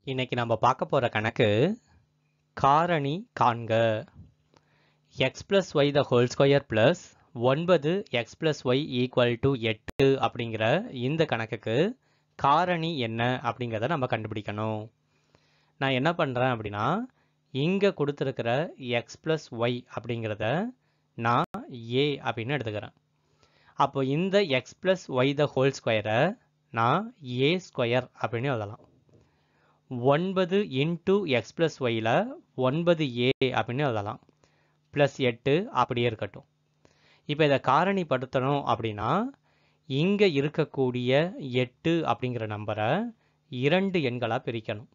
இன்னைக்கு நம்ம பார்க்க போற கணக்கு காரணி காண்க. x plus y the whole square plus 9 x plus y equal to 8 அப்படிங்கிற இந்த கணக்குக்கு காரணி என்ன அப்படிங்கிறத நம்ம கண்டுபிடிக்கணும். நான் என்ன பண்றேன் அப்படின்னா, இங்க கொடுத்திருக்கிற x plus y அப்படிங்கிறத நான் a அப்படின்னு எடுத்துக்கிறேன். அப்போ இந்த x plus y the whole square நான் a ஸ்கொயர் அப்படின்னு எழுதலாம். 9 into X plus while 9a அப்படின்னு எழுதலாம். ப்ளஸ் 8 அப்படியே இருக்கட்டும். இப்போ இதை காரணிப்படுத்தணும் அப்படின்னா, இங்கே இருக்கக்கூடிய 8 அப்படிங்கிற நம்பரை 2 எண்களாக பிரிக்கணும்.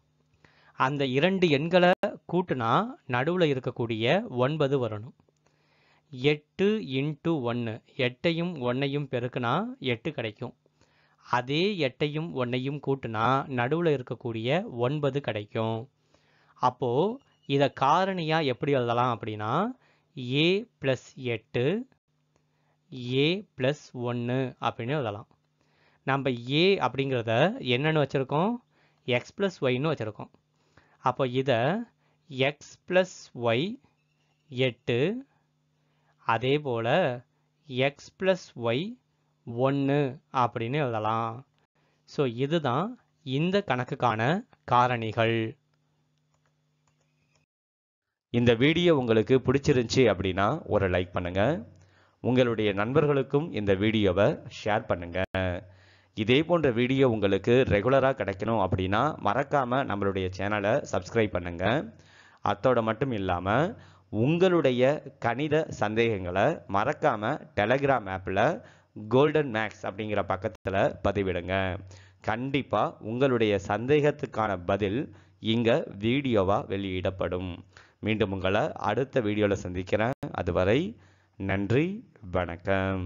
அந்த 2 எண்களை கூட்டினா நடுவில் இருக்கக்கூடிய 9 வரணும். 8 இன்டூ 1, 8ஐயும் 1ஐயும் பெருக்குனா 8 கிடைக்கும். அதே 8ஐயும் 1ஐயும் கூட்டினா நடுவில் இருக்கக்கூடிய 9 கிடைக்கும். அப்போது இதை காரணியாக எப்படி எழுதலாம் அப்படின்னா, a + 8 a + 1 அப்படின்னு எழுதலாம். நம்ம a அப்படிங்கிறத என்னன்னு வச்சுருக்கோம், x + yன்னு வச்சுருக்கோம். அப்போ இதை x + y 8, அதே போல் x + y 1 அப்படின்னு எழுதலாம். ஸோ இதுதான் இந்த கணக்குக்கான காரணிகள். இந்த வீடியோ உங்களுக்கு பிடிச்சிருந்துச்சி அப்படின்னா ஒரு லைக் பண்ணுங்க. உங்களுடைய நண்பர்களுக்கும் இந்த வீடியோவை ஷேர் பண்ணுங்க. இதே போன்ற வீடியோ உங்களுக்கு ரெகுலராக கிடைக்கணும் அப்படின்னா மறக்காம நம்மளுடைய சேனலை சப்ஸ்கிரைப் பண்ணுங்க. அத்தோட மட்டும் இல்லாமல் உங்களுடைய கணித சந்தேகங்களை மறக்காம டெலகிராம் ஆப்பில் கோல்டன் மேக்ஸ் அப்படிங்கிற பக்கத்தில் பதிவிடுங்க. கண்டிப்பாக உங்களுடைய சந்தேகத்துக்கான பதில் இங்கே வீடியோவாக வெளியிடப்படும். மீண்டும் உங்களை அடுத்த வீடியோவில் சந்திக்கிறேன். அதுவரை நன்றி, வணக்கம்.